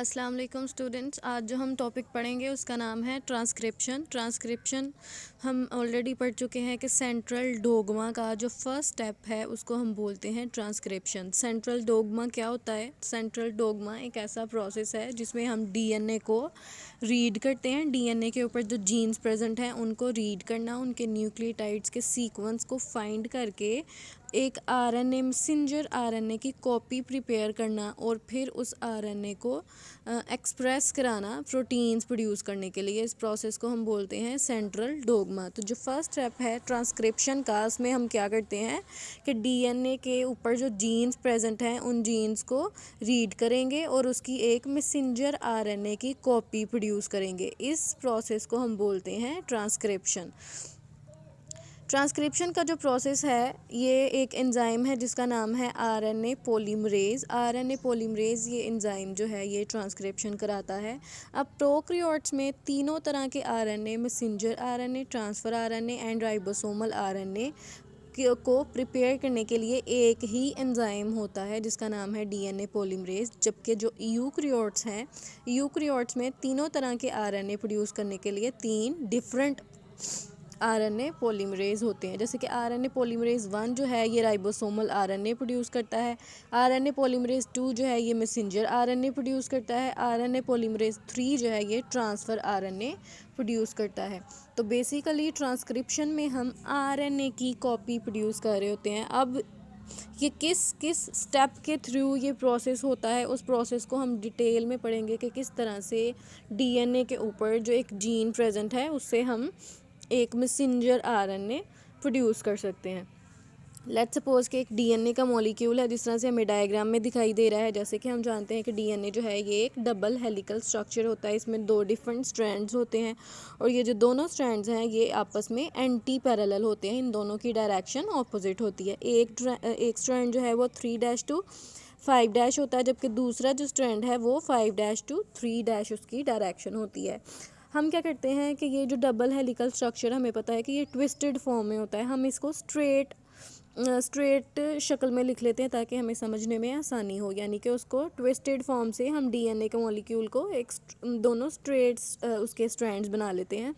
अस्सलाम वालेकुम स्टूडेंट्स। आज जो हम टॉपिक पढ़ेंगे उसका नाम है ट्रांसक्रिप्शन। हम ऑलरेडी पढ़ चुके हैं कि सेंट्रल डोगमा का जो फर्स्ट स्टेप है उसको हम बोलते हैं ट्रांसक्रिप्शन। सेंट्रल डोगमा क्या होता है? सेंट्रल डोगमा एक ऐसा प्रोसेस है जिसमें हम डीएनए को रीड करते हैं। डीएनए के ऊपर जो जीन्स प्रेजेंट हैं उनको रीड करना, उनके न्यूक्लियोटाइड्स के सीक्वेंस को फाइंड करके एक आरएनए मैसेंजर आरएनए की कॉपी प्रिपेयर करना और फिर उस आरएनए को एक्सप्रेस कराना प्रोटीन्स प्रोड्यूस करने के लिए। इस प्रोसेस को हम बोलते हैं सेंट्रल डोगमा। तो जो फर्स्ट स्टेप है ट्रांसक्रिप्शन का, उसमें हम क्या करते हैं कि डीएनए के ऊपर जो जीन्स प्रेजेंट हैं उन जीन्स को रीड करेंगे और उसकी एक मैसेंजर आरएनए की कॉपी प्रोड्यूस करेंगे। इस प्रोसेस को हम बोलते हैं ट्रांसक्रिप्शन। ट्रांसक्रिप्शन का जो प्रोसेस है ये एक एंजाइम है जिसका नाम है आरएनए पॉलीमरेज। आरएनए पॉलीमरेज ये एंजाइम जो है ये ट्रांसक्रिप्शन कराता है। अब प्रोकैरियोट्स में तीनों तरह के RNA, messenger RNA, transfer RNA and ribosomal RNA को प्रिपेयर करने के लिए एक ही एंजाइम होता है जिसका नाम है डीएनए पॉलीमरेज। जबकि जो यूकैरियोट्स हैं, यूकैरियोट्स में तीनों तरह के आरएनए प्रोड्यूस करने के लिए तीन डिफरेंट आरएनए पॉलीमरेज होते हैं। जैसे कि आरएनए पॉलीमरेज 1 जो है ये राइबोसोमल आरएनए प्रोड्यूस करता है। आरएनए पॉलीमरेज 2 जो है ये मैसेंजर आरएनए प्रोड्यूस करता है। आरएनए पॉलीमरेज 3 जो है ये ट्रांसफ़र आरएनए प्रोड्यूस करता है। तो बेसिकली ट्रांसक्रिप्शन में हम आरएनए की कॉपी प्रोड्यूस कर रहे होते हैं। अब ये किस किस स्टेप के थ्रू ये प्रोसेस होता है, उस प्रोसेस को हम डिटेल में पढ़ेंगे कि किस तरह से डीएनए के ऊपर जो एक जीन प्रेजेंट है उससे हम एक मैसेंजर आरएनए प्रोड्यूस कर सकते हैं। लेट्स सपोज कि एक डीएनए का मॉलिक्यूल है, जिस तरह से हमें डायग्राम में दिखाई दे रहा है। जैसे कि हम जानते हैं कि डीएनए जो है ये एक डबल हेलिकल स्ट्रक्चर होता है। इसमें 2 डिफरेंट स्ट्रैंड्स होते हैं और ये जो दोनों स्ट्रैंड्स हैं ये आपस में एंटी पैरेलल होते हैं। इन दोनों की डायरेक्शन ऑपोजिट होती है। एक स्ट्रैंड जो है वो 3' to 5' होता है, जबकि दूसरा जो स्ट्रैंड है वो 5' to 3' उसकी डायरेक्शन होती है। हम क्या करते हैं कि ये जो डबल हेलिकल स्ट्रक्चर हमें पता है कि ये ट्विस्टेड फॉर्म में होता है। हम इसको स्ट्रेट शक्ल में लिख लेते हैं ताकि हमें समझने में आसानी हो। यानी कि उसको ट्विस्टेड फॉर्म से हम डीएनए के मॉलिक्यूल को एक दोनों स्ट्रेट उसके स्ट्रैंड्स बना लेते हैं।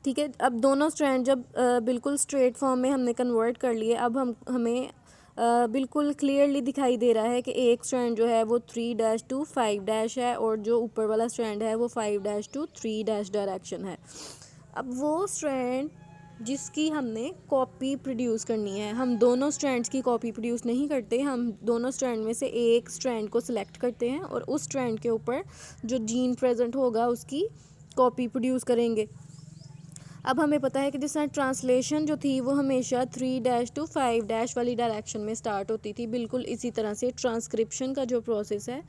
ठीक है, अब दोनों स्ट्रैंड जब बिल्कुल स्ट्रेट फॉर्म में हमने कन्वर्ट कर लिए, अब हमें बिल्कुल क्लियरली दिखाई दे रहा है कि एक स्ट्रैंड जो है वो 3' to 5' है और जो ऊपर वाला स्ट्रैंड है वो 5' to 3' डायरेक्शन है। अब वो स्ट्रैंड जिसकी हमने कॉपी प्रोड्यूस करनी है, हम दोनों स्ट्रैंड्स की कॉपी प्रोड्यूस नहीं करते, हम दोनों स्ट्रैंड में से एक स्ट्रैंड को सिलेक्ट करते हैं और उस स्ट्रैंड के ऊपर जो जीन प्रेजेंट होगा उसकी कॉपी प्रोड्यूस करेंगे। अब हमें पता है कि जिस तरह ट्रांसलेशन जो थी वो हमेशा 3' to 5' वाली डायरेक्शन में स्टार्ट होती थी, बिल्कुल इसी तरह से ट्रांसक्रिप्शन का जो प्रोसेस है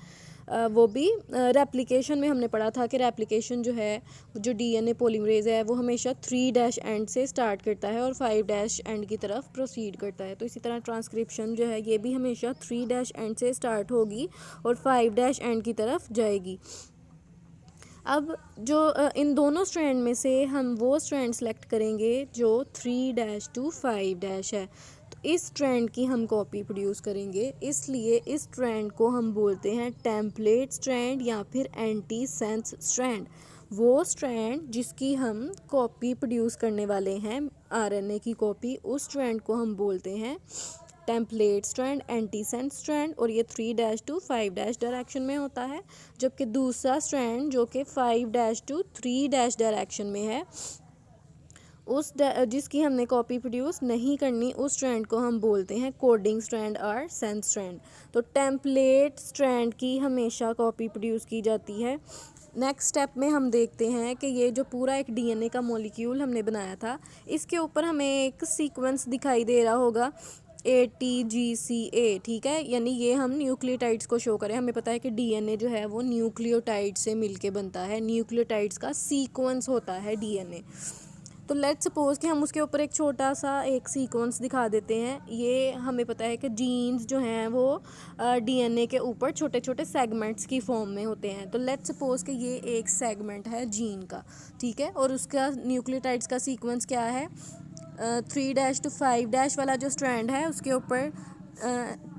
वो भी रेप्लिकेशन में हमने पढ़ा था कि रेप्लिकेशन जो है, जो डीएनए पॉलीमरेज है वो हमेशा 3' एंड से स्टार्ट करता है और 5' एंड की तरफ प्रोसीड करता है। तो इसी तरह ट्रांसक्रिप्शन जो है ये भी हमेशा 3' एंड से स्टार्ट होगी और 5' एंड की तरफ जाएगी। अब जो इन दोनों स्ट्रैंड में से हम वो स्ट्रैंड सेलेक्ट करेंगे जो 3' to 5' है। तो इस स्ट्रैंड की हम कॉपी प्रोड्यूस करेंगे, इसलिए इस स्ट्रैंड को हम बोलते हैं टेम्पलेट स्ट्रैंड या फिर एंटी सेंस स्ट्रैंड। वो स्ट्रैंड जिसकी हम कॉपी प्रोड्यूस करने वाले हैं, आरएनए की कॉपी, उस स्ट्रैंड को हम बोलते हैं template strand, anti sense strand, और ये 3' to 5' डायरेक्शन में होता है। जबकि दूसरा स्ट्रैंड जो कि 5' to 3' डायरेक्शन में है, जिसकी हमने कॉपी प्रोड्यूस नहीं करनी, उस स्ट्रैंड को हम बोलते हैं कोडिंग स्ट्रैंड और सेंस स्ट्रैंड। तो टेम्पलेट स्ट्रैंड की हमेशा कॉपी प्रोड्यूस की जाती है। नेक्स्ट स्टेप में हम देखते हैं कि ये जो पूरा एक डीएनए का मॉलिक्यूल हमने बनाया था, इसके ऊपर हमें एक सीक्वेंस दिखाई दे रहा होगा ATGCA। ठीक है, यानी ये हम न्यूक्लियोटाइड्स को शो करें। हमें पता है कि डीएनए जो है वो न्यूक्लियोटाइड से मिलके बनता है, न्यूक्लियोटाइड्स का सीक्वेंस होता है डीएनए। तो लेट्स सपोज कि हम उसके ऊपर एक छोटा सा एक सीक्वेंस दिखा देते हैं। ये हमें पता है कि जीन्स जो हैं वो डीएनए के ऊपर छोटे छोटे सेगमेंट्स की फॉर्म में होते हैं। तो लेट्स सपोज कि ये एक सेगमेंट है जीन का, ठीक है, और उसका न्यूक्लियोटाइड्स का सीक्वेंस क्या है? 3' to 5' वाला जो स्ट्रैंड है उसके ऊपर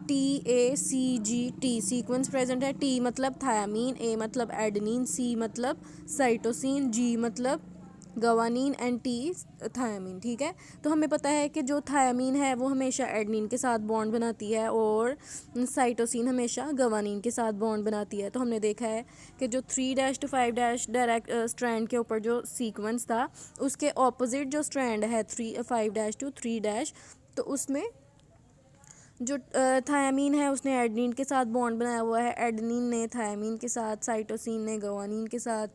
TACGT सीक्वेंस प्रेजेंट है। T मतलब थायामीन, A मतलब एडेनिन, C मतलब साइटोसिन, G मतलब गवानीन एंड टी थायामीन। ठीक है, तो हमें पता है कि जो थायामीन है वो हमेशा एडेनिन के साथ बॉन्ड बनाती है और साइटोसिन हमेशा गवानीन के साथ बॉन्ड बनाती है। तो हमने देखा है कि जो 3' to 5' डायरेक्ट स्ट्रैंड के ऊपर जो सीक्वेंस था उसके ऑपोजिट जो स्ट्रैंड है 5' to 3', तो उसमें जो थायामीन है उसने एडेनिन के साथ बॉन्ड बनाया हुआ है, एडेनिन ने थायामीन के साथ, साइटोसिन ने गवानीन के साथ,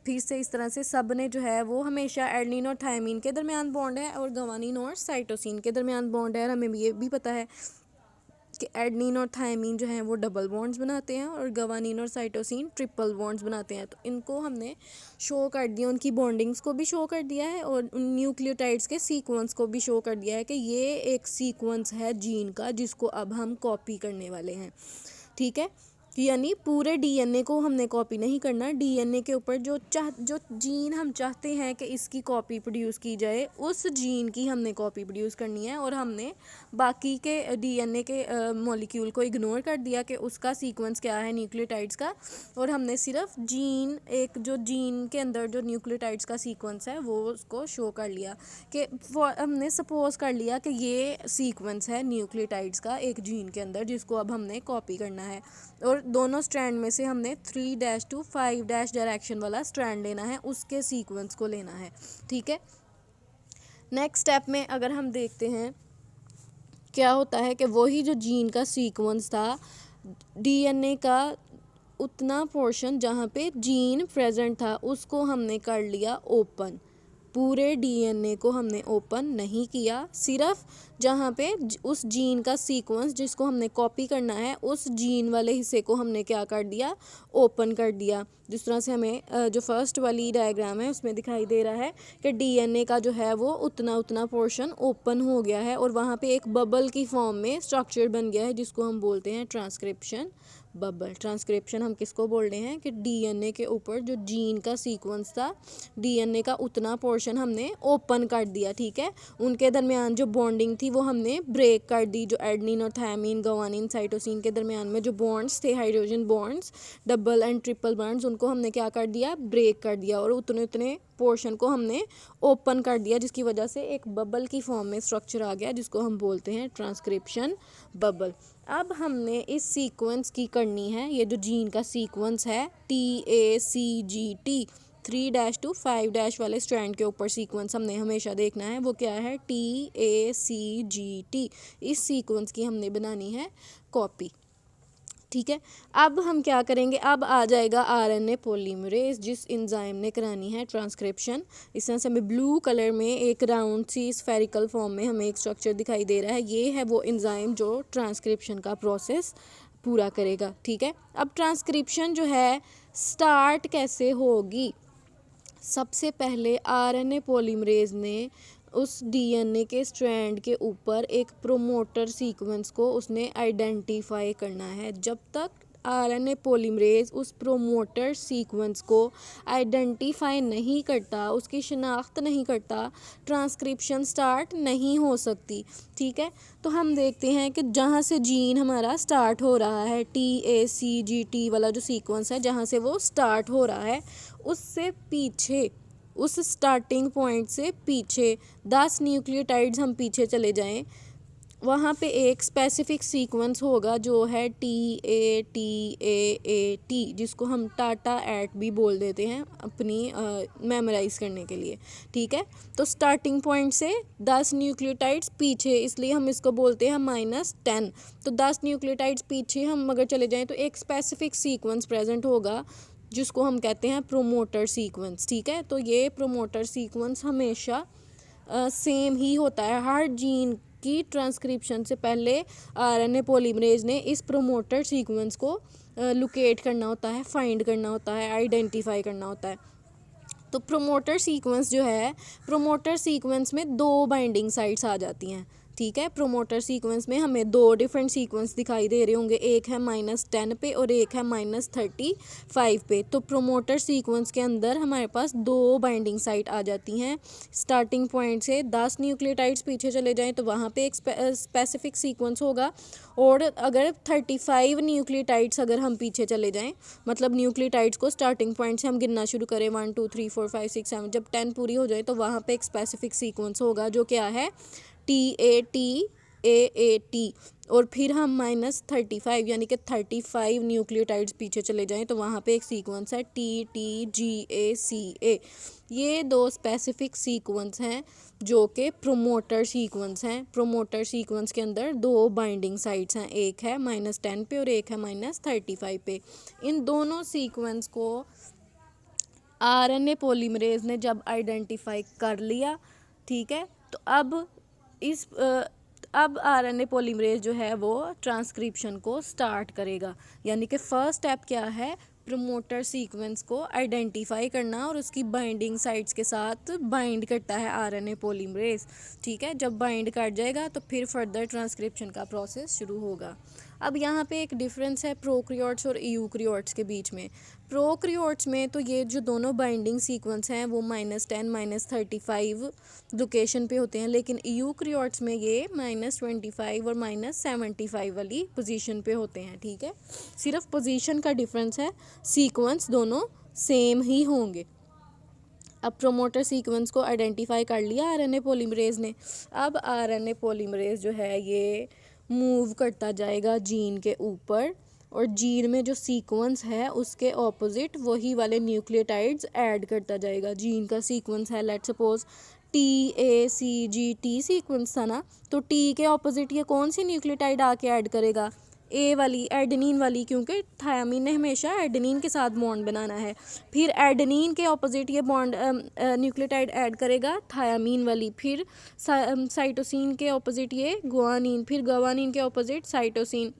फिर से इस तरह से सब ने जो है वो हमेशा एडेनिन और थायामीन के दरमियान बॉन्ड है और गवानीन और साइटोसिन के दरमियान बॉन्ड है। और हमें ये भी पता है कि एडेनिन और थायामीन जो हैं वो डबल बॉन्ड्स बनाते हैं और गवानीन और साइटोसिन ट्रिपल बॉन्ड्स बनाते हैं। तो इनको हमने शो कर दिया, उनकी बॉन्डिंग्स को भी शो कर दिया है और उन न्यूक्लियोटाइड्स के सीक्वेंस को भी शो कर दिया है कि ये एक सीक्वेंस है जीन का जिसको अब हम कॉपी करने वाले हैं। ठीक है, यानी पूरे डीएनए को हमने कॉपी नहीं करना, डीएनए के ऊपर जो जीन हम चाहते हैं कि इसकी कॉपी प्रोड्यूस की जाए उस जीन की हमने कॉपी प्रोड्यूस करनी है। और हमने बाकी के डीएनए के मॉलिक्यूल को इग्नोर कर दिया कि उसका सीक्वेंस क्या है न्यूक्लियोटाइड्स का, और हमने सिर्फ जीन, एक जो जीन के अंदर जो न्यूक्लियोटाइड्स का सीक्वेंस है वो उसको शो कर लिया कि हमने सपोज कर लिया कि ये सीक्वेंस है न्यूक्लियोटाइड्स का एक जीन के अंदर जिसको अब हमने कॉपी करना है। और दोनों स्ट्रैंड में से हमने 3' to 5' डायरेक्शन वाला स्ट्रैंड लेना है, उसके सीक्वेंस को लेना है। ठीक है, नेक्स्ट स्टेप में अगर हम देखते हैं क्या होता है कि वही जो जीन का सीक्वेंस था डीएनए का उतना पोर्शन जहाँ पे जीन प्रेजेंट था उसको हमने कर लिया ओपन। पूरे डीएनए को हमने ओपन नहीं किया, सिर्फ जहाँ पे उस जीन का सीक्वेंस जिसको हमने कॉपी करना है उस जीन वाले हिस्से को हमने क्या कर दिया, ओपन कर दिया। जिस तरह से हमें जो फर्स्ट वाली डायग्राम है उसमें दिखाई दे रहा है कि डीएनए का जो है वो उतना उतना पोर्शन ओपन हो गया है और वहाँ पे एक बबल की फॉर्म में स्ट्रक्चर बन गया है जिसको हम बोलते हैं ट्रांसक्रिप्शन बबल। ट्रांसक्रिप्शन हम किसको बोल रहे हैं कि डीएनए के ऊपर जो जीन का सीक्वेंस था डीएनए का उतना पोर्शन हमने ओपन कर दिया। ठीक है, उनके दरमियान जो बॉन्डिंग थी वो हमने ब्रेक कर दी। जो एडेनिन और थायामीन, गवानीन, साइटोसिन के दरमियान में जो बॉन्ड्स थे, hydrogen bonds, double and triple bonds, उनको हमने क्या कर दिया, ब्रेक कर दिया और उतने उतने पोर्शन को हमने ओपन कर दिया जिसकी वजह से एक बबल की फॉर्म में स्ट्रक्चर आ गया जिसको हम बोलते हैं ट्रांसक्रिप्शन बबल। अब हमने इस सीक्वेंस की करनी है, ये जो जीन का सीक्वेंस है TACGT 3' to 5' वाले स्ट्रैंड के ऊपर सीक्वेंस हमने हमेशा देखना है, वो क्या है TACGT। इस सीक्वेंस की हमने बनानी है कॉपी। ठीक है, अब हम क्या करेंगे, अब आ जाएगा आरएनए पॉलीमरेज जिस एंजाइम ने करानी है ट्रांसक्रिप्शन। इस तरह से हमें ब्लू कलर में एक राउंड सी स्फेरिकल फॉर्म में हमें एक स्ट्रक्चर दिखाई दे रहा है, ये है वो एंजाइम जो ट्रांसक्रिप्शन का प्रोसेस पूरा करेगा। ठीक है, अब ट्रांसक्रिप्शन जो है स्टार्ट कैसे होगी, सबसे पहले आरएनए पॉलीमरेज ने उस डीएनए के स्ट्रैंड के ऊपर एक प्रोमोटर सीक्वेंस को उसने आइडेंटिफाई करना है। जब तक आरएनए पॉलीमरेज उस प्रोमोटर सीक्वेंस को आइडेंटिफाई नहीं करता, उसकी शिनाख्त नहीं करता, ट्रांसक्रिप्शन स्टार्ट नहीं हो सकती। ठीक है, तो हम देखते हैं कि जहाँ से जीन हमारा स्टार्ट हो रहा है TACGT वाला जो सीक्वेंस है जहाँ से वो स्टार्ट हो रहा है उससे पीछे, उस स्टार्टिंग पॉइंट से पीछे 10 न्यूक्लियोटाइड्स हम पीछे चले जाएं, वहाँ पे एक स्पेसिफिक सीक्वेंस होगा जो है TATAAT जिसको हम टाटा एट भी बोल देते हैं अपनी मेमोराइज करने के लिए। ठीक है, तो स्टार्टिंग पॉइंट से 10 न्यूक्लियोटाइड्स पीछे, इसलिए हम इसको बोलते हैं -10। तो 10 न्यूक्लियोटाइड्स पीछे हम अगर चले जाएं तो एक स्पेसिफिक सीक्वेंस प्रेजेंट होगा जिसको हम कहते हैं प्रोमोटर सीक्वेंस। ठीक है, तो ये प्रोमोटर सीक्वेंस हमेशा सेम ही होता है। हर जीन की ट्रांसक्रिप्शन से पहले आरएनए पॉलीमरेज ने इस प्रोमोटर सीक्वेंस को लोकेट करना होता है, फाइंड करना होता है, आइडेंटिफाई करना होता है। तो प्रोमोटर सीक्वेंस जो है, प्रोमोटर सीक्वेंस में 2 बाइंडिंग साइट्स आ जाती हैं। ठीक है। प्रोमोटर सीक्वेंस में हमें दो डिफरेंट सीक्वेंस दिखाई दे रहे होंगे, एक है -10 पे और एक है -35 पे। तो प्रोमोटर सीक्वेंस के अंदर हमारे पास दो बाइंडिंग साइट आ जाती हैं। स्टार्टिंग पॉइंट से 10 न्यूक्लियोटाइड्स पीछे चले जाएं तो वहाँ पे एक स्पेसिफिक सीक्वेंस होगा, और अगर 35 न्यूक्लियोटाइड्स अगर हम पीछे चले जाएं, मतलब न्यूक्लियोटाइड्स को स्टार्टिंग पॉइंट से हम गिनना शुरू करें 1 2 3 4 5 6 7, जब 10 पूरी हो जाए तो वहाँ पे एक स्पेसिफिक सीक्वेंस होगा जो क्या है TAT और फिर हम -35 यानी कि 35 न्यूक्लियोटाइड्स पीछे चले जाएं तो वहाँ पे एक सीक्वेंस है TTGACA। ये दो स्पेसिफिक सीक्वेंस हैं जो कि प्रोमोटर सीक्वेंस हैं। प्रोमोटर सीक्वेंस के अंदर दो बाइंडिंग साइट्स हैं, एक है -10 पे और एक है -35 पे। इन दोनों सीक्वेंस को RNA पॉलीमरेज ने जब आइडेंटिफाई कर लिया, ठीक है, तो अब RNA पॉलीमरेज जो है वो ट्रांसक्रिप्शन को स्टार्ट करेगा। यानी कि फर्स्ट स्टेप क्या है, प्रोमोटर सीक्वेंस को आइडेंटिफाई करना और उसकी बाइंडिंग साइट्स के साथ बाइंड करता है RNA पॉलीमरेज, ठीक है। जब बाइंड कर जाएगा तो फिर फर्दर ट्रांसक्रिप्शन का प्रोसेस शुरू होगा। अब यहाँ पे एक डिफरेंस है प्रोकैरियोट्स और यूकैरियोट्स के बीच में। प्रोकैरियोट्स में तो ये जो दोनों बाइंडिंग सीक्वेंस हैं वो -10 -35 लोकेशन पे होते हैं, लेकिन यूकैरियोट्स में ये -25 और -75 वाली पोजीशन पे होते हैं, ठीक है। सिर्फ पोजीशन का डिफरेंस है, सीक्वेंस दोनों सेम ही होंगे। अब प्रोमोटर सीक्वेंस को आइडेंटिफाई कर लिया RNA पॉलीमरेज ने। अब RNA पॉलीमरेज जो है ये मूव करता जाएगा जीन के ऊपर, और जीन में जो सीक्वेंस है उसके ऑपोजिट वही वाले न्यूक्लियोटाइड्स ऐड करता जाएगा। जीन का सीक्वेंस है लेट्स सपोज TACGT सीक्वेंस था ना, तो T के ऑपोजिट ये कौन सी न्यूक्लियोटाइड आके ऐड करेगा, ए वाली, एडेनिन वाली, क्योंकि थायामीन ने हमेशा एडेनिन के साथ बॉन्ड बनाना है। फिर एडेनिन के ऑपोजिट ये बॉन्ड न्यूक्लियोटाइड ऐड करेगा थायामीन वाली, फिर साइटोसिन के ऑपोजिट ये गुआनिन, फिर गुआनिन के ऑपोजिट साइटोसिन,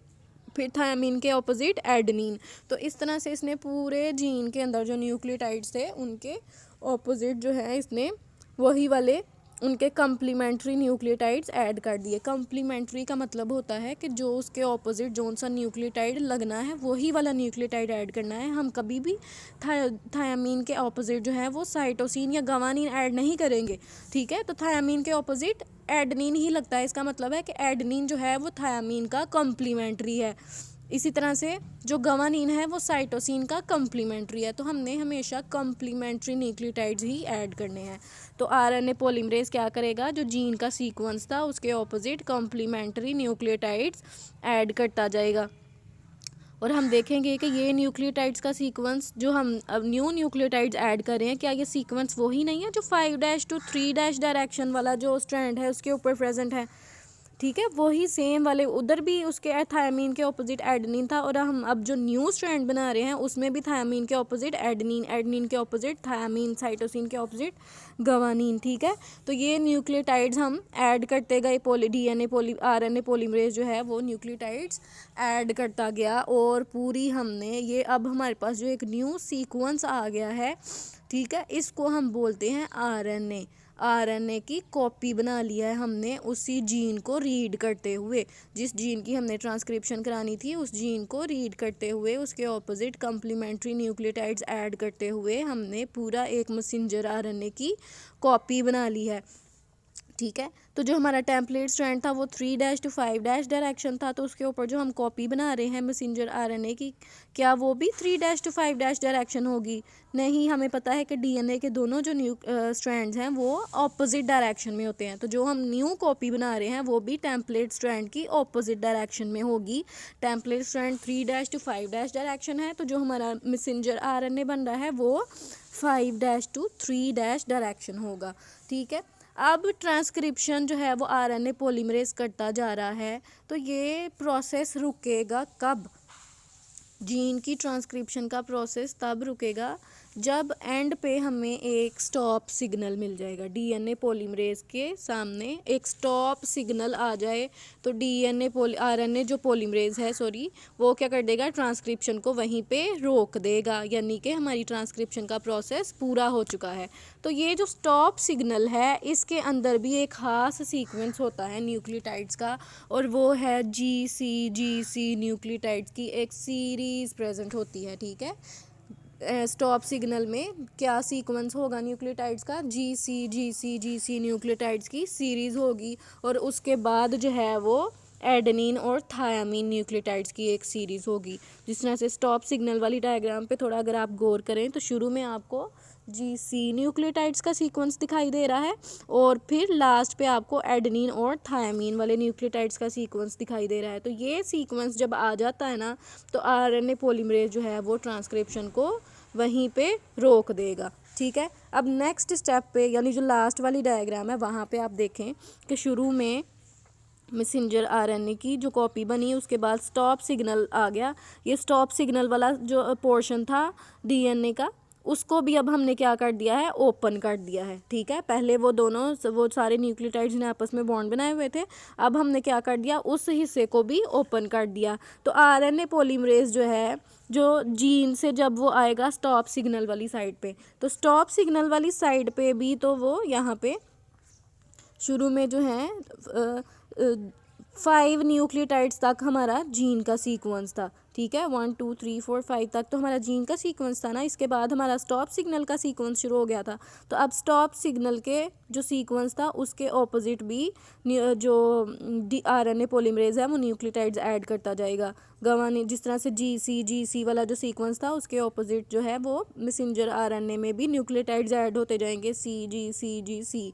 फिर थायामीन के ऑपोजिट एडेनिन। तो इस तरह से इसने पूरे जीन के अंदर जो न्यूक्लियोटाइड्स थे उनके ऑपोजिट जो है इसने वही वाले उनके कम्प्लीमेंट्री न्यूक्लियोटाइड्स ऐड कर दिए। कम्प्लीमेंट्री का मतलब होता है कि जो उसके ऑपोजिट जोन सा न्यूक्लियोटाइड लगना है वही वाला न्यूक्लियोटाइड ऐड करना है। हम कभी भी थायामीन के ऑपोजिट जो है वो साइटोसिन या गवानीन ऐड नहीं करेंगे, ठीक है। तो थायामीन के ऑपोजिट एडेनिन ही लगता है, इसका मतलब है कि एडेनिन जो है वो थायामीन का कम्प्लीमेंट्री है। इसी तरह से जो गवानीन है वो साइटोसिन का कम्प्लीमेंट्री है। तो हमने हमेशा कम्प्लीमेंट्री न्यूक्लियोटाइड्स ही ऐड करने हैं। तो RNA पॉलीमरेज क्या करेगा, जो जीन का सीक्वेंस था उसके ऑपोजिट कम्प्लीमेंट्री न्यूक्लियोटाइड्स ऐड करता जाएगा। और हम देखेंगे कि ये न्यूक्लियोटाइड्स का सीक्वेंस जो हम अब न्यू न्यूक्लियोटाइड्स ऐड कर रहे हैं, क्या ये सीक्वेंस वही नहीं है जो 5' to 3' डायरेक्शन वाला जो स्ट्रैंड है उसके ऊपर प्रेजेंट है, ठीक है। वही सेम वाले उधर भी उसके थायामीन के ऑपोजिट एडेनिन था, और हम अब जो न्यू स्ट्रैंड बना रहे हैं उसमें भी थायामीन के ऑपोजिट एडेनिन, एडेनिन के ऑपोजिट थायामीन, साइटोसिन के ऑपोजिट गवानीन, ठीक है। तो ये न्यूक्लियोटाइड्स हम ऐड करते गए, RNA पॉलीमरेज जो है वो न्यूक्लियोटाइड्स ऐड करता गया, और पूरी हमने ये अब हमारे पास जो एक न्यू सीक्वेंस आ गया है, ठीक है, इसको हम बोलते हैं RNA की कॉपी बना लिया है हमने उसी जीन को रीड करते हुए। जिस जीन की हमने ट्रांसक्रिप्शन करानी थी उस जीन को रीड करते हुए उसके ऑपोजिट कम्प्लीमेंट्री न्यूक्लियोटाइड्स ऐड करते हुए हमने पूरा एक मैसेंजर RNA की कॉपी बना ली है, ठीक है। तो जो हमारा टेम्पलेट स्ट्रैंड था वो 3' to 5' डायरेक्शन था, तो उसके ऊपर जो हम कॉपी बना रहे हैं मैसेंजर RNA की, क्या वो भी 3' to 5' डायरेक्शन होगी? नहीं, हमें पता है कि DNA के दोनों जो स्ट्रैंड्स हैं वो ऑपोजिट डायरेक्शन में होते हैं। तो जो हम न्यू कॉपी बना रहे हैं वो भी टेम्पलेट स्ट्रैंड की ऑपोजिट डायरेक्शन में होगी। टेम्पलेट स्ट्रैंड 3' to 5' डायरेक्शन है, तो जो हमारा मैसेंजर RNA बन रहा है वो 5' to 3' डायरेक्शन होगा, ठीक है। अब ट्रांसक्रिप्शन जो है वो RNA पॉलीमरेज करता जा रहा है, तो ये प्रोसेस रुकेगा कब? जीन की ट्रांसक्रिप्शन का प्रोसेस तब रुकेगा जब एंड पे हमें एक स्टॉप सिग्नल मिल जाएगा, डीएनए पॉलीमरेज के सामने एक स्टॉप सिग्नल आ जाए तो आरएनए जो पॉलीमरेज है सॉरी, वो क्या कर देगा, ट्रांसक्रिप्शन को वहीं पे रोक देगा, यानी कि हमारी ट्रांसक्रिप्शन का प्रोसेस पूरा हो चुका है। तो ये जो स्टॉप सिग्नल है इसके अंदर भी एक ख़ास सीक्वेंस होता है न्यूक्लियोटाइड्स का, और वो है जी सी न्यूक्लियोटाइड्स की एक सीरीज़ प्रेजेंट होती है। ठीक है, स्टॉप सिग्नल में क्या सीक्वेंस होगा न्यूक्लियोटाइड्स का, जी सी न्यूक्लियोटाइड्स की सीरीज़ होगी, और उसके बाद जो है वो एडेनिन और थायामीन न्यूक्लियोटाइड्स की एक सीरीज़ होगी। जिस तरह से स्टॉप सिग्नल वाली डायग्राम पे थोड़ा अगर आप गौर करें तो शुरू में आपको जी सी न्यूक्लियोटाइड्स का सीक्वेंस दिखाई दे रहा है, और फिर लास्ट पे आपको एडेनिन और थायामीन वाले न्यूक्लियोटाइड्स का सीक्वेंस दिखाई दे रहा है। तो ये सीक्वेंस जब आ जाता है ना, तो आरएनए पॉलीमरेज जो है वो ट्रांसक्रिप्शन को वहीं पे रोक देगा। ठीक है, अब नेक्स्ट स्टेप पे यानी जो लास्ट वाली डायग्राम है वहाँ पे आप देखें कि शुरू में मैसेंजर आरएनए की जो कॉपी बनी, उसके बाद स्टॉप सिग्नल आ गया। ये स्टॉप सिग्नल वाला जो पोर्शन था डीएनए का, उसको भी अब हमने क्या कर दिया है, ओपन कर दिया है। ठीक है, पहले वो सारे न्यूक्लियोटाइड्स ने आपस में बॉन्ड बनाए हुए थे, अब हमने क्या कर दिया, उस हिस्से को भी ओपन कर दिया। तो आरएनए पॉलीमरेज जो है, जो जीन से जब वो आएगा स्टॉप सिग्नल वाली साइड पे, तो स्टॉप सिग्नल वाली साइड पे भी तो वो यहाँ पे शुरू में जो है 5 न्यूक्लियोटाइड्स तक हमारा जीन का सीक्वेंस था। ठीक है, 1 2 3 4 5 तक तो हमारा जीन का सीक्वेंस था ना। इसके बाद हमारा स्टॉप सिग्नल का सीक्वेंस शुरू हो गया था। तो अब स्टॉप सिग्नल के जो सीक्वेंस था उसके ऑपोजिट भी जो आरएनए पॉलीमरेज है वो न्यूक्लियोटाइड्स ऐड करता जाएगा। गवानी जिस तरह से जी सी वाला जो सीक्वेंस था उसके ऑपोजिट जो है वो मैसेंजर आरएनए में भी न्यूक्लियोटाइड्स ऐड होते जाएंगे, जी सी।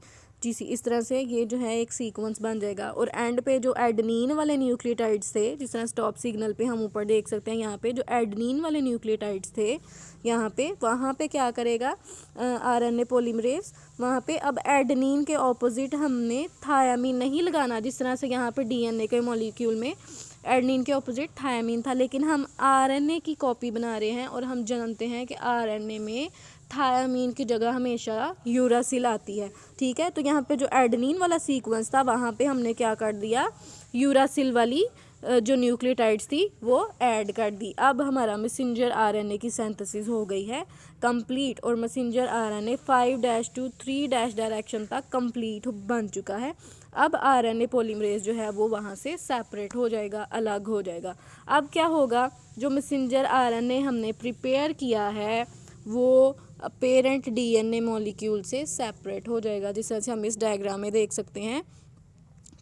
इस तरह से ये जो है एक सीक्वेंस बन जाएगा। और एंड पे जो एडनिन वाले न्यूक्लियोटाइड्स थे, जिस तरह स्टॉप सिग्नल पे हम ऊपर देख सकते हैं, यहाँ पे जो एडनिन वाले न्यूक्लियोटाइड्स थे यहाँ पे, वहाँ पे क्या करेगा आरएनए पॉलीमरेज, वहाँ पे अब एडनिन के ऑपोजिट हमने थायामीन नहीं लगाना। जिस तरह से यहाँ पे डीएनए के मॉलिक्यूल में एडनिन के ऑपोजिट थायामीन था, लेकिन हम आरएनए की कॉपी बना रहे हैं और हम जानते हैं कि आरएनए में थायामीन की जगह हमेशा यूरासिल आती है। ठीक है, तो यहाँ पे जो एडेनिन वाला सीक्वेंस था वहाँ पे हमने क्या कर दिया, यूरासिल वाली जो न्यूक्लियोटाइड्स थी वो ऐड कर दी। अब हमारा मैसेंजर आरएनए की सिंथेसिस हो गई है कंप्लीट, और मैसेंजर आरएनए 5' to 3' डायरेक्शन तक कंप्लीट बन चुका है। अब आरएनए पॉलीमरेज जो है वो वहाँ से सेपरेट हो जाएगा, अलग हो जाएगा। अब क्या होगा, जो मैसेंजर आरएनए हमने प्रिपेयर किया है वो पेरेंट डीएनए मॉलिक्यूल से सेपरेट हो जाएगा। जिस तरह से हम इस डायग्राम में देख सकते हैं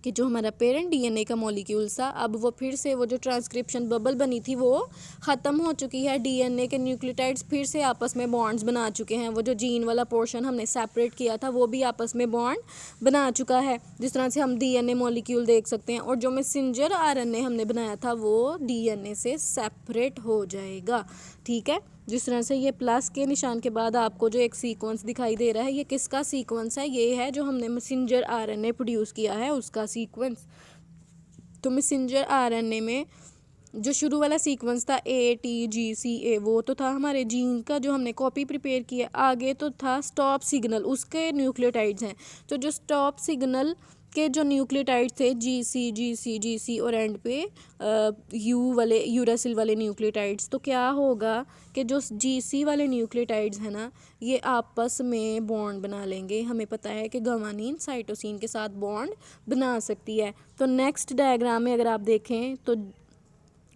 कि जो हमारा पेरेंट डीएनए का मॉलिक्यूल था, अब वो फिर से वो जो ट्रांसक्रिप्शन बबल बनी थी वो ख़त्म हो चुकी है। डीएनए के न्यूक्लियोटाइड्स फिर से आपस में बॉन्ड्स बना चुके हैं। वो जो जीन वाला पोर्शन हमने सेपरेट किया था वो भी आपस में बॉन्ड बना चुका है। जिस तरह से हम डीएनए मॉलिक्यूल देख सकते हैं, और जो मैसेंजर आरएनए हमने बनाया था वो डीएनए से सेपरेट हो जाएगा। ठीक है, जिस तरह से ये प्लस के निशान के बाद आपको जो एक सीक्वेंस दिखाई दे रहा है, ये किसका सीक्वेंस है, ये है जो हमने मैसेंजर आरएनए प्रोड्यूस किया है उसका सीक्वेंस। तो मैसेंजर आरएनए में जो शुरू वाला सीक्वेंस था ATGCA, वो तो था हमारे जीन का जो हमने कॉपी प्रिपेयर किया। आगे तो था स्टॉप सिग्नल, उसके न्यूक्लियोटाइड्स हैं। तो जो स्टॉप सिग्नल के जो न्यूक्लियोटाइड्स थे जी सी और एंड पे यूरासिल वाले न्यूक्लियोटाइड्स, तो क्या होगा कि जो GC वाले न्यूक्लियोटाइड्स हैं ना, ये आपस में बॉन्ड बना लेंगे। हमें पता है कि गवानीन साइटोसिन के साथ बॉन्ड बना सकती है। तो नेक्स्ट डायग्राम में अगर आप देखें तो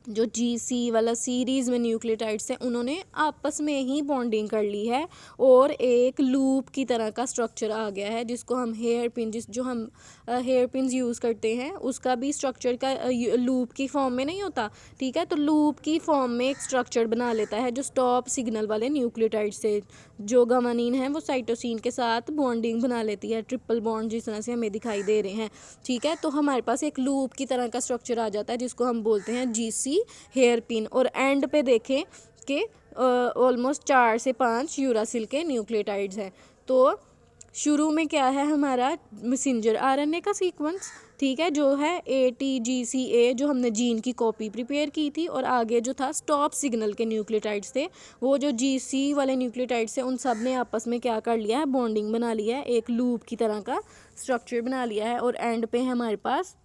जो GC वाला सीरीज़ में न्यूक्लियोटाइड्स हैं उन्होंने आपस में ही बॉन्डिंग कर ली है, और एक लूप की तरह का स्ट्रक्चर आ गया है, जिसको हम हेयर पिन जो हम हेयर पिन्स यूज़ करते हैं उसका भी स्ट्रक्चर का लूप की फॉर्म में नहीं होता। ठीक है, तो लूप की फॉर्म में एक स्ट्रक्चर बना लेता है जो स्टॉप सिग्नल वाले न्यूक्लियोटाइड से जो गवानीन है वो साइटोसिन के साथ बॉन्डिंग बना लेती है, ट्रिपल बॉन्ड जिस तरह से हमें दिखाई दे रहे हैं। ठीक है, तो हमारे पास एक लूप की तरह का स्ट्रक्चर आ जाता है जिसको हम बोलते हैं GC हेयर पिन। और एंड पे देखें कि ऑलमोस्ट 4 से 5 यूरासिल के न्यूक्लियोटाइड्स हैं। तो शुरू में क्या है हमारा मैसेंजर आरएनए का सीक्वेंस, ठीक है, जो है ATGCA, जो हमने जीन की कॉपी प्रिपेयर की थी, और आगे जो था स्टॉप सिग्नल के न्यूक्लियोटाइड्स थे, वो जो GC वाले न्यूक्लियोटाइड्स थे उन सब ने आपस में क्या कर लिया है, बॉन्डिंग बना लिया है, एक लूप की तरह का स्ट्रक्चर बना लिया है, और एंड पे है हमारे पास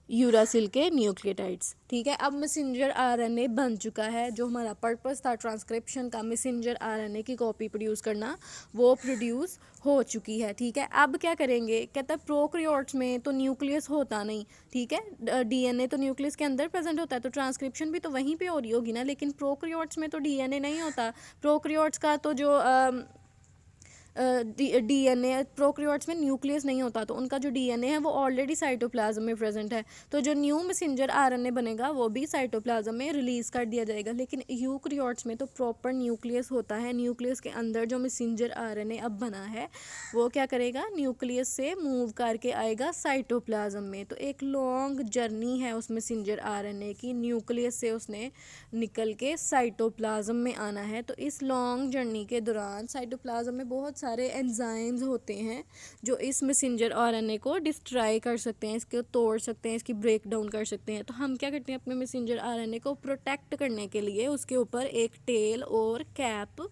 यूरासिल के न्यूक्लियोटाइड्स, ठीक है। अब मैसेंजर आरएनए बन चुका है, जो हमारा पर्पस था ट्रांसक्रिप्शन का, मैसेंजर आरएनए की कॉपी प्रोड्यूस करना, वो प्रोड्यूस हो चुकी है, ठीक है। अब क्या करेंगे, कहता है प्रोकैरियोट्स में तो न्यूक्लियस होता नहीं, ठीक है, डीएनए तो न्यूक्लियस के अंदर प्रेजेंट होता है, तो ट्रांसक्रिप्शन भी तो वहीं पे हो रही होगी ना, लेकिन प्रोकैरियोट्स में तो डीएनए नहीं होता। प्रोकैरियोट्स का तो जो डीएनए, प्रोकैरियोट्स में न्यूक्लियस नहीं होता, तो उनका जो डीएनए है वो ऑलरेडी साइटोप्लाज्म में प्रेजेंट है, तो जो न्यू मैसेंजर आरएनए बनेगा वो भी साइटोप्लाज्म में रिलीज कर दिया जाएगा। लेकिन यूकैरियोट्स में तो प्रॉपर न्यूक्लियस होता है, न्यूक्लियस के अंदर जो मैसेंजर आरएनए अब बना है वो क्या करेगा, न्यूक्लियस से मूव करके आएगा साइटोप्लाज्म में। तो एक लॉन्ग जर्नी है उस मैसेंजर आरएनए की, न्यूक्लियस से उसने निकल के साइटोप्लाज्म में आना है। तो इस लॉन्ग जर्नी के दौरान साइटोप्लाज्म में बहुत सारे एंजाइम्स होते हैं जो इस मैसेंजर आरएनए को डिस्ट्रॉय कर सकते हैं, इसको तोड़ सकते हैं, इसकी ब्रेक डाउन कर सकते हैं। तो हम क्या करते हैं, अपने मैसेंजर आरएनए को प्रोटेक्ट करने के लिए उसके ऊपर एक टेल और कैप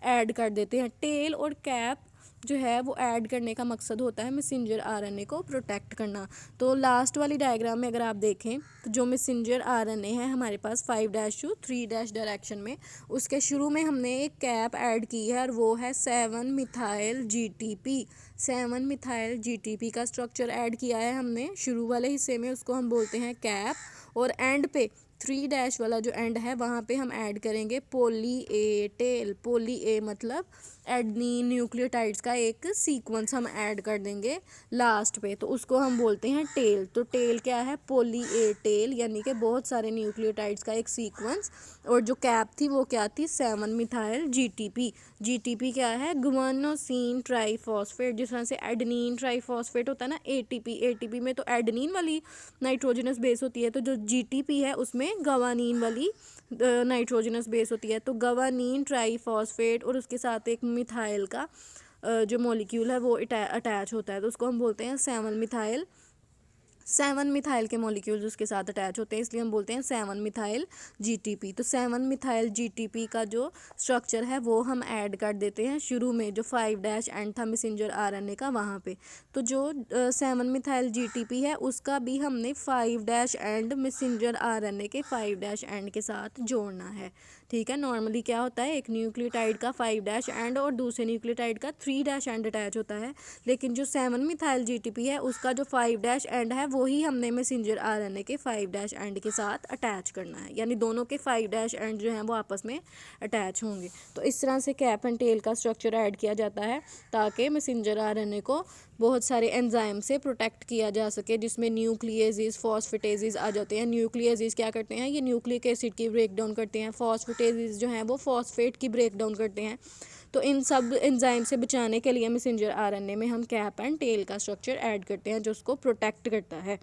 ऐड कर देते हैं। टेल और कैप जो है वो ऐड करने का मकसद होता है मैसेंजर आरएनए को प्रोटेक्ट करना। तो लास्ट वाली डायग्राम में अगर आप देखें तो जो मैसेंजर आरएनए है हमारे पास 5' टू 3' डायरेक्शन में, उसके शुरू में हमने एक कैप ऐड की है और वो है 7-मिथाइल GTP। 7-मिथाइल GTP का स्ट्रक्चर ऐड किया है हमने शुरू वाले हिस्से में, उसको हम बोलते हैं कैप। और एंड पे 3' वाला जो एंड है वहाँ पे हम ऐड करेंगे पोली ए टेल। पोली ए मतलब एडनीन न्यूक्लियोटाइड्स का एक सीक्वेंस हम ऐड कर देंगे लास्ट पे, तो उसको हम बोलते हैं टेल। तो टेल क्या है, पोली ए टेल, यानी कि बहुत सारे न्यूक्लियोटाइड्स का एक सीक्वेंस। और जो कैप थी वो क्या थी, 7-मिथाइल GTP। GTP क्या है, गुआनोसिन ट्राईफॉस्फेट। जिस तरह से एडनीन ट्राईफॉस्फेट होता है ना, ATP में तो एडनीन वाली नाइट्रोजनस बेस होती है, तो जो GTP है उसमें गवानीन वाली नाइट्रोजनस बेस होती है। तो गवानीन ट्राईफॉस्फेट और उसके साथ एक मिथाइल का जो मॉलिक्यूल है वो अटैच होता है, तो उसको हम बोलते हैं 7-मिथाइल। 7-मिथाइल के मॉलिक्यूल्स उसके साथ अटैच होते हैं, इसलिए हम बोलते हैं 7-मिथाइल GTP। तो 7-मिथाइल GTP का जो स्ट्रक्चर है वो हम ऐड कर देते हैं शुरू में, जो 5' एंड था मैसेंजर आरएनए का वहाँ पे। तो जो 7-मिथाइल GTP है उसका भी हमने 5' एंड मैसेंजर आरएनए के 5' एंड के साथ जोड़ना है, ठीक है। नॉर्मली क्या होता है, एक न्यूक्लियोटाइड का 5' एंड और दूसरे न्यूक्लियोटाइड का 3' एंड अटैच होता है, लेकिन जो 7-मिथाइल GTP है उसका जो 5' एंड है वही हमने मैसेंजर आरएनए के 5' एंड के साथ अटैच करना है, यानी दोनों के 5' एंड जो हैं वो आपस में अटैच होंगे। तो इस तरह से कैप एंड टेल का स्ट्रक्चर ऐड किया जाता है ताकि मैसेंजर आरएनए को बहुत सारे एंजाइम से प्रोटेक्ट किया जा सके, जिसमें न्यूक्लियेजेस, फॉस्फेटेजेस आ जाते हैं। न्यूक्लियेजेस क्या करते हैं, ये न्यूक्लिक एसिड की ब्रेक डाउन करते हैं। फॉस्फेटेजेस जो हैं वो फॉस्फेट की ब्रेक डाउन करते हैं। तो इन सब एंजाइम से बचाने के लिए मैसेंजर आरएनए में हम कैप एंड टेल का स्ट्रक्चर ऐड करते हैं जो उसको प्रोटेक्ट करता है।